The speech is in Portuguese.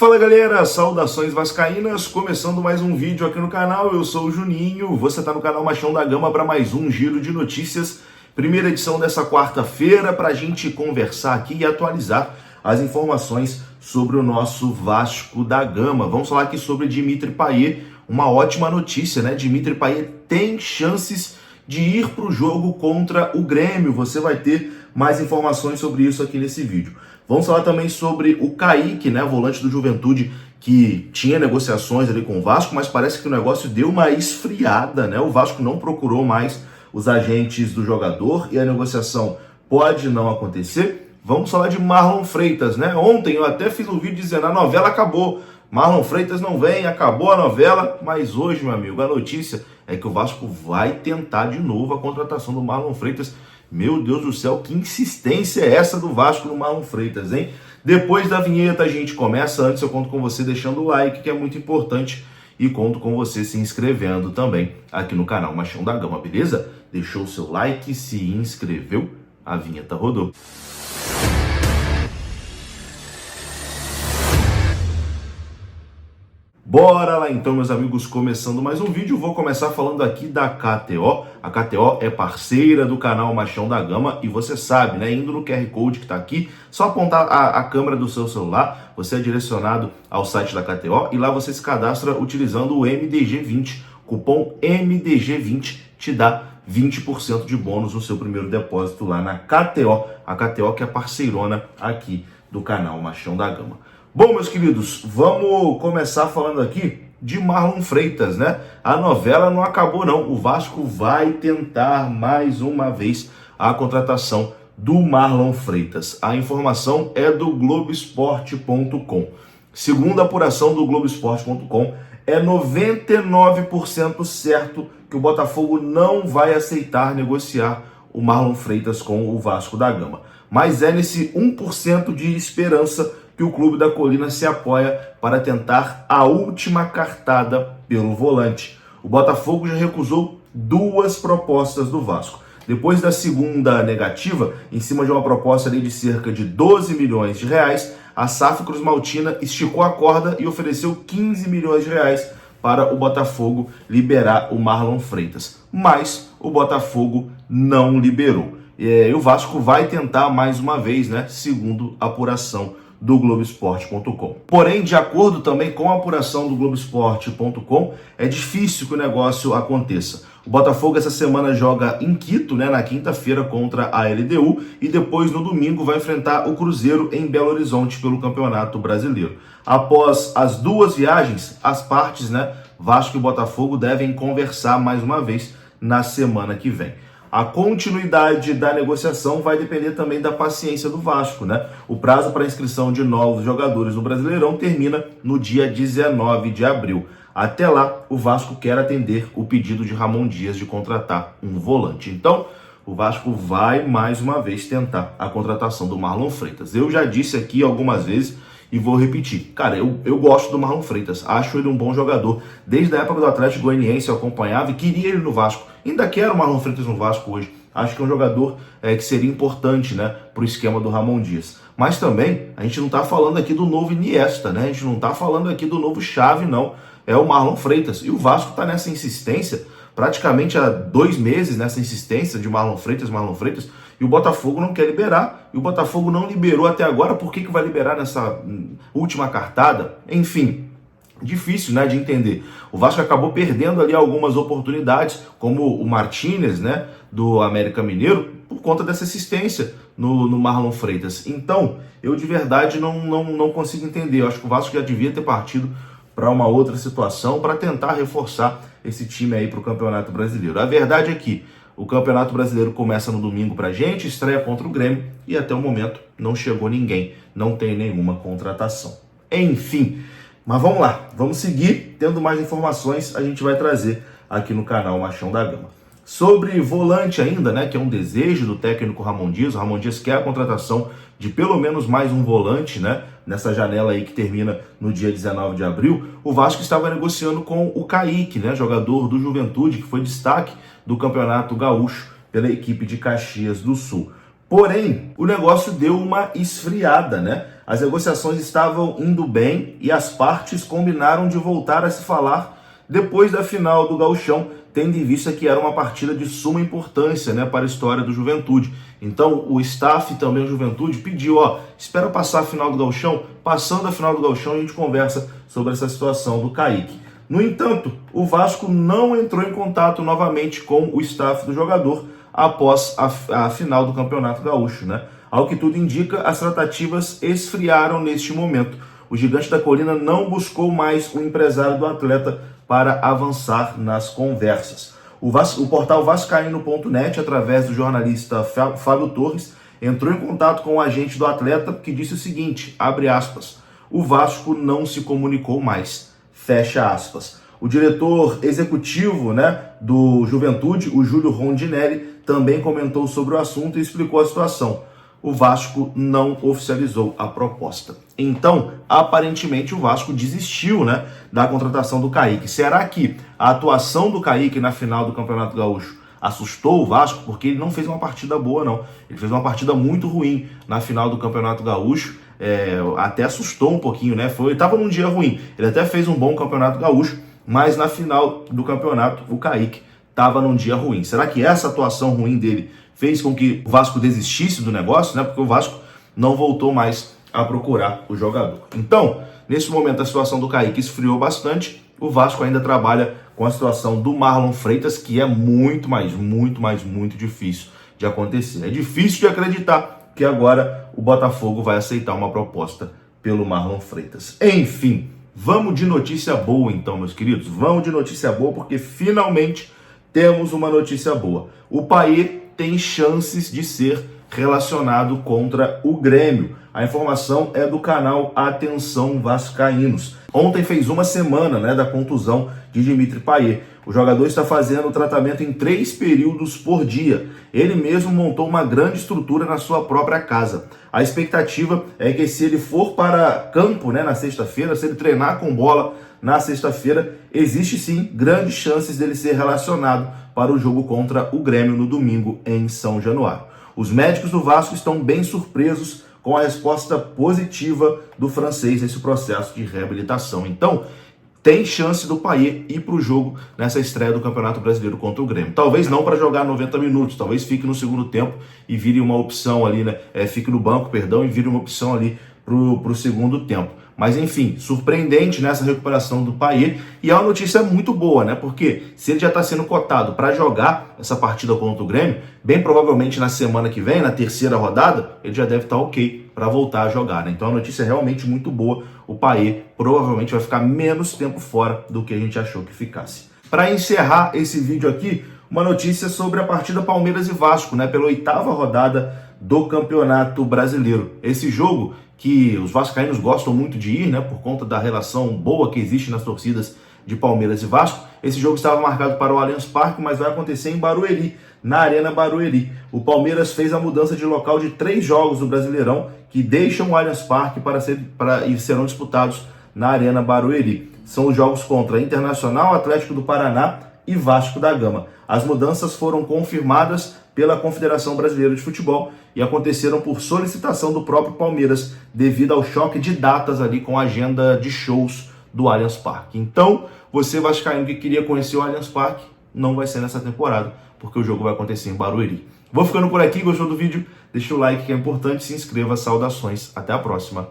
Fala galera, saudações vascaínas, começando mais um vídeo aqui no canal, eu sou o Juninho, você está no canal Machão da Gama para mais um giro de notícias, primeira edição dessa quarta-feira para a gente conversar aqui e atualizar as informações sobre o nosso Vasco da Gama. Vamos falar aqui sobre Dimitri Payet, uma ótima notícia, né? Dimitri Payet tem chances de ir para o jogo contra o Grêmio, você vai ter mais informações sobre isso aqui nesse vídeo. Vamos falar também sobre o Kaique, né, volante do Juventude, que tinha negociações ali com o Vasco, mas parece que o negócio deu uma esfriada, né? O Vasco não procurou mais os agentes do jogador e a negociação pode não acontecer. Vamos falar de Marlon Freitas, né? Ontem eu até fiz um vídeo dizendo a novela acabou. Marlon Freitas não vem, acabou a novela, mas hoje, meu amigo, a notícia é que o Vasco vai tentar de novo a contratação do Marlon Freitas. Meu Deus do céu, que insistência é essa do Vasco no Marlon Freitas, hein? Depois da vinheta a gente começa. Antes eu conto com você deixando o like, que é muito importante, e conto com você se inscrevendo também aqui no canal Machão da Gama, beleza? Deixou o seu like, se inscreveu, a vinheta rodou. Bora lá então, meus amigos, começando mais um vídeo. Vou começar falando aqui da KTO. A KTO é parceira do canal Machão da Gama e você sabe, né? Indo no QR Code que tá aqui, só apontar a câmera do seu celular, você é direcionado ao site da KTO e lá você se cadastra utilizando o MDG20. Cupom MDG20 te dá 20% de bônus no seu primeiro depósito lá na KTO. A KTO que é parceirona aqui do canal Machão da Gama. Bom, meus queridos, vamos começar falando aqui de Marlon Freitas, né? A novela não acabou não, o Vasco vai tentar mais uma vez a contratação do Marlon Freitas. A informação é do Globoesporte.com. Segundo a apuração do Globoesporte.com, é 99% certo que o Botafogo não vai aceitar negociar o Marlon Freitas com o Vasco da Gama. Mas é nesse 1% de esperança que o Clube da Colina se apoia para tentar a última cartada pelo volante. O Botafogo já recusou 2 propostas do Vasco. Depois da segunda negativa, em cima de uma proposta ali de cerca de 12 milhões de reais, a SAF Cruz Maltina esticou a corda e ofereceu 15 milhões de reais para o Botafogo liberar o Marlon Freitas. Mas o Botafogo não liberou. E o Vasco vai tentar mais uma vez, né? Segundo a apuração do Globoesporte.com. Porém, de acordo também com a apuração do Globoesporte.com, é difícil que o negócio aconteça. O Botafogo essa semana joga em Quito, né, na quinta-feira contra a LDU e depois no domingo vai enfrentar o Cruzeiro em Belo Horizonte pelo Campeonato Brasileiro. Após as 2 viagens, as partes, né, Vasco e Botafogo devem conversar mais uma vez na semana que vem. A continuidade da negociação vai depender também da paciência do Vasco, né? O prazo para inscrição de novos jogadores no Brasileirão termina no dia 19 de abril. Até lá, o Vasco quer atender o pedido de Ramon Dias de contratar um volante. Então, o Vasco vai mais uma vez tentar a contratação do Marlon Freitas. Eu já disse aqui algumas vezes e vou repetir. Cara, eu gosto do Marlon Freitas, acho ele um bom jogador. Desde a época do Atlético Goianiense eu acompanhava e queria ele no Vasco. Ainda quero o Marlon Freitas no Vasco hoje. Acho que é um jogador que seria importante, né, para o esquema do Ramon Dias. Mas também, a gente não está falando aqui do novo Iniesta, né? A gente não está falando aqui do novo Xavi, não. É o Marlon Freitas. E o Vasco está nessa insistência, praticamente há 2 meses nessa insistência de Marlon Freitas, e o Botafogo não quer liberar, e o Botafogo não liberou até agora. Por que vai liberar nessa última cartada? Enfim, difícil, né, de entender. O Vasco acabou perdendo ali algumas oportunidades, como o Martínez, né, do América Mineiro, por conta dessa assistência no Marlon Freitas. Então, eu de verdade não consigo entender. Eu acho que o Vasco já devia ter partido para uma outra situação, para tentar reforçar esse time aí para o Campeonato Brasileiro. A verdade é que o Campeonato Brasileiro começa no domingo pra gente, estreia contra o Grêmio, e até o momento não chegou ninguém, não tem nenhuma contratação. Enfim, mas vamos lá, vamos seguir, tendo mais informações a gente vai trazer aqui no canal Machão da Gama. Sobre volante ainda, né, que é um desejo do técnico Ramon Dias. O Ramon Dias quer a contratação de pelo menos mais um volante, né, nessa janela aí que termina no dia 19 de abril. O Vasco estava negociando com o Kaique, né, jogador do Juventude, que foi destaque do Campeonato Gaúcho pela equipe de Caxias do Sul. Porém, o negócio deu uma esfriada, né? As negociações estavam indo bem e as partes combinaram de voltar a se falar depois da final do Gauchão, tendo em vista que era uma partida de suma importância, né, para a história do Juventude. Então o staff e também o Juventude pediu, espera passar a final do Gauchão, passando a final do Gauchão a gente conversa sobre essa situação do Kaique. No entanto, o Vasco não entrou em contato novamente com o staff do jogador após a final do Campeonato Gaúcho, né? Ao que tudo indica, as tratativas esfriaram neste momento. O Gigante da Colina não buscou mais o empresário do atleta para avançar nas conversas. O portal vascaíno.net, através do jornalista Fábio Torres, entrou em contato com o agente do atleta, que disse o seguinte, abre aspas, o Vasco não se comunicou mais, fecha aspas. O diretor executivo, né, do Juventude, o Júlio Rondinelli, também comentou sobre o assunto e explicou a situação. O Vasco não oficializou a proposta. Então, aparentemente, o Vasco desistiu, né, da contratação do Kaique. Será que a atuação do Kaique na final do Campeonato Gaúcho assustou o Vasco? Porque ele não fez uma partida boa, não. Ele fez uma partida muito ruim na final do Campeonato Gaúcho. Até assustou um pouquinho, né? Ele estava num dia ruim. Ele até fez um bom Campeonato Gaúcho, mas na final do campeonato, o Kaique estava num dia ruim. Será que essa atuação ruim dele fez com que o Vasco desistisse do negócio, né? Porque o Vasco não voltou mais a procurar o jogador. Então, nesse momento, a situação do Kaique esfriou bastante. O Vasco ainda trabalha com a situação do Marlon Freitas, que é muito difícil de acontecer. É difícil de acreditar que agora o Botafogo vai aceitar uma proposta pelo Marlon Freitas. Enfim, vamos de notícia boa então, meus queridos. Vamos de notícia boa, porque finalmente temos uma notícia boa. O Payet tem chances de ser relacionado contra o Grêmio. A informação é do canal Atenção Vascaínos. Ontem fez uma semana, né, da contusão de Dimitri Payet. O jogador está fazendo o tratamento em 3 períodos por dia. Ele mesmo montou uma grande estrutura na sua própria casa. A expectativa é que se ele for para campo, né, na sexta-feira, se ele treinar com bola na sexta-feira, existe sim grandes chances dele ser relacionado para o jogo contra o Grêmio no domingo em São Januário. Os médicos do Vasco estão bem surpresos com a resposta positiva do francês nesse processo de reabilitação. Então, tem chance do Payet ir para o jogo nessa estreia do Campeonato Brasileiro contra o Grêmio. Talvez não para jogar 90 minutos, talvez fique no segundo tempo e vire uma opção ali, né? Fique no banco, perdão, e vire uma opção ali para o segundo tempo. Mas enfim, surpreendente nessa recuperação do Payet, e é uma notícia muito boa, né? Porque se ele já está sendo cotado para jogar essa partida contra o Grêmio, bem provavelmente na semana que vem, na terceira rodada, ele já deve estar ok para voltar a jogar, né? Então a notícia é realmente muito boa. O Payet provavelmente vai ficar menos tempo fora do que a gente achou que ficasse. Para encerrar esse vídeo aqui, uma notícia sobre a partida Palmeiras e Vasco, né? Pela 8ª rodada do Campeonato Brasileiro. Esse jogo que os vascaínos gostam muito de ir, né, por conta da relação boa que existe nas torcidas de Palmeiras e Vasco. Esse jogo estava marcado para o Allianz Parque, mas vai acontecer em Barueri, na Arena Barueri. O Palmeiras fez a mudança de local de 3 jogos do Brasileirão que deixam o Allianz Parque e serão disputados na Arena Barueri. São os jogos contra Internacional, Atlético do Paraná e Vasco da Gama. As mudanças foram confirmadas pela Confederação Brasileira de Futebol e aconteceram por solicitação do próprio Palmeiras, devido ao choque de datas ali com a agenda de shows do Allianz Parque. Então, você vascaíno que queria conhecer o Allianz Parque, não vai ser nessa temporada, porque o jogo vai acontecer em Barueri. Vou ficando por aqui, gostou do vídeo? Deixa o like que é importante, se inscreva, saudações, até a próxima.